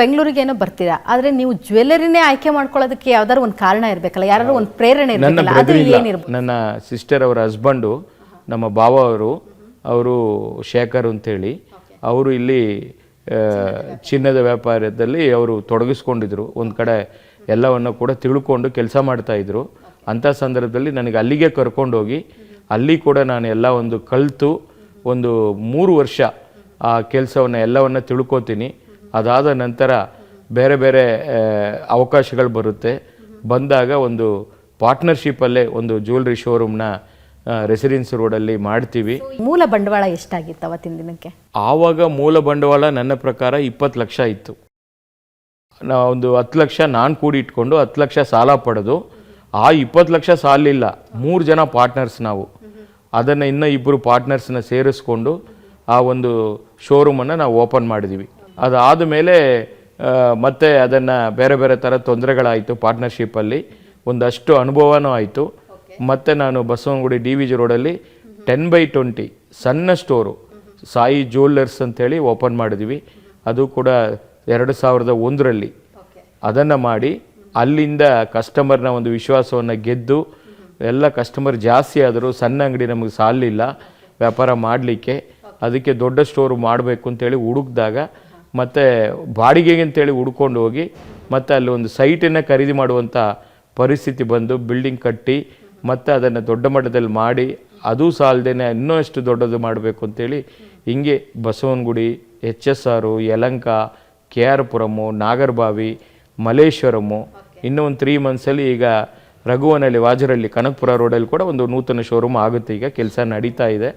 ಬೆಂಗಳೂರಿಗೆ ಏನೋ ಬರ್ತೀರಾ, ಆದ್ರೆ ನೀವು ಜ್ಯುವೆಲ್ಲರಿನೇ ಆಯ್ಕೆ ಮಾಡ್ಕೊಳ್ಳೋದಕ್ಕೆ ಯಾವ್ದಾದ್ರು ಒಂದು ಕಾರಣ ಇರಬೇಕಲ್ಲ, ಯಾರು ಒಂದು ಪ್ರೇರಣೆ ಇರಬೇಕಲ್ಲ, ಅದು ಏನಿರ್ಬೋದು? ನನ್ನ ಸಿಸ್ಟರ್ ಅವರ ಹಸ್ಬೆಂಡು ನಮ್ಮ ಭಾವ ಅವರು ಶೇಖರ್ ಅಂತೇಳಿ ಅವರು ಇಲ್ಲಿ ಚಿನ್ನದ ವ್ಯಾಪಾರದಲ್ಲಿ ಅವರು ತೊಡಗಿಸ್ಕೊಂಡಿದ್ರು. ಒಂದು ಕಡೆ ಎಲ್ಲವನ್ನು ಕೂಡ ತಿಳ್ಕೊಂಡು ಕೆಲಸ ಮಾಡ್ತಾಯಿದ್ರು. ಅಂಥ ಸಂದರ್ಭದಲ್ಲಿ ನನಗೆ ಅಲ್ಲಿಗೆ ಕರ್ಕೊಂಡೋಗಿ ಅಲ್ಲಿ ಕೂಡ ನಾನು ಎಲ್ಲ ಒಂದು ಕಲಿತು ಒಂದು 3 ವರ್ಷ ಆ ಕೆಲಸವನ್ನು ಎಲ್ಲವನ್ನು ತಿಳ್ಕೊತೀನಿ. ಅದಾದ ನಂತರ ಬೇರೆ ಬೇರೆ ಅವಕಾಶಗಳು ಬರುತ್ತೆ. ಬಂದಾಗ ಒಂದು ಪಾರ್ಟ್ನರ್ಶಿಪ್ಪಲ್ಲೇ ಒಂದು ಜ್ಯುವೆಲ್ರಿ ಶೋರೂಮ್ನ ರೆಸಿಡೆನ್ಸಿ ರೋಡಲ್ಲಿ ಮಾಡ್ತೀವಿ. ಮೂಲ ಬಂಡವಾಳ ಎಷ್ಟಾಗಿತ್ತು ಅವತ್ತಿನ ದಿನಕ್ಕೆ? ಆವಾಗ ಮೂಲ ಬಂಡವಾಳ ನನ್ನ ಪ್ರಕಾರ 20 ಲಕ್ಷ ಇತ್ತು. ಒಂದು 10 ಲಕ್ಷ ನಾನು ಕೂಡಿ ಇಟ್ಕೊಂಡು 10 ಲಕ್ಷ ಸಾಲ ಪಡೆದು, ಆ 20 ಲಕ್ಷ ಸಾಲಿಲ್ಲ, 3 ಜನ ಪಾರ್ಟ್ನರ್ಸ್ ನಾವು. ಅದನ್ನು ಇನ್ನೂ 2 ಪಾರ್ಟ್ನರ್ಸ್ನ ಸೇರಿಸ್ಕೊಂಡು ಆ ಒಂದು ಶೋರೂಮನ್ನು ನಾವು ಓಪನ್ ಮಾಡಿದ್ದೀವಿ. ಅದಾದ ಮೇಲೆ ಮತ್ತೆ ಅದನ್ನು ಬೇರೆ ಬೇರೆ ಥರ ತೊಂದರೆಗಳಾಯಿತು. ಪಾರ್ಟ್ನರ್ಶಿಪ್ಪಲ್ಲಿ ಒಂದಷ್ಟು ಅನುಭವನೂ ಆಯಿತು. ಮತ್ತು ನಾನು ಬಸವನಗುಡಿ DVG ರೋಡಲ್ಲಿ 10x20 ಸಣ್ಣ ಸ್ಟೋರು ಸಾಯಿ ಜ್ಯುವೆಲ್ಲರ್ಸ್ ಅಂತೇಳಿ ಓಪನ್ ಮಾಡಿದ್ವಿ. ಅದು ಕೂಡ 2001ರಲ್ಲಿ ಅದನ್ನು ಮಾಡಿ ಅಲ್ಲಿಂದ ಕಸ್ಟಮರ್ನ ಒಂದು ವಿಶ್ವಾಸವನ್ನು ಗೆದ್ದು ಎಲ್ಲ ಕಸ್ಟಮರ್ ಜಾಸ್ತಿ ಆದರೂ ಸಣ್ಣ ಅಂಗಡಿ ನಮಗೆ ಸಾಲಿಲ್ಲ ವ್ಯಾಪಾರ ಮಾಡಲಿಕ್ಕೆ. ಅದಕ್ಕೆ ದೊಡ್ಡ ಸ್ಟೋರು ಮಾಡಬೇಕು ಅಂತೇಳಿ ಹುಡುಕಿದಾಗ ಮತ್ತು ಬಾಡಿಗೆಗೆ ಅಂತೇಳಿ ಹುಡ್ಕೊಂಡು ಹೋಗಿ ಮತ್ತು ಅಲ್ಲಿ ಒಂದು ಸೈಟನ್ನು ಖರೀದಿ ಮಾಡುವಂಥ ಪರಿಸ್ಥಿತಿ ಬಂದು ಬಿಲ್ಡಿಂಗ್ ಕಟ್ಟಿ ಮತ್ತು ಅದನ್ನು ದೊಡ್ಡ ಮಟ್ಟದಲ್ಲಿ ಮಾಡಿ ಅದು ಸಾಲದೇ ಇನ್ನೂ ಎಷ್ಟು ದೊಡ್ಡದು ಮಾಡಬೇಕು ಅಂತೇಳಿ ಹಿಂಗೆ ಬಸವನಗುಡಿ, HSR, ಯಲಂಕ, KR ಪುರಮು, ನಾಗರಬಾವಿ, ಮಲೇಶ್ವರಮು, ಇನ್ನೂ ಒಂದು 3 ಮಂತ್ಸಲ್ಲಿ ಈಗ ರಘುವನಹಳ್ಳಿ ವಾಜರಳ್ಳಿ ಕನಕಪುರ ರೋಡಲ್ಲಿ ಕೂಡ ಒಂದು ನೂತನ ಶೋರೂಮ್ ಆಗುತ್ತೆ. ಈಗ ಕೆಲಸ ನಡೀತಾ ಇದೆ.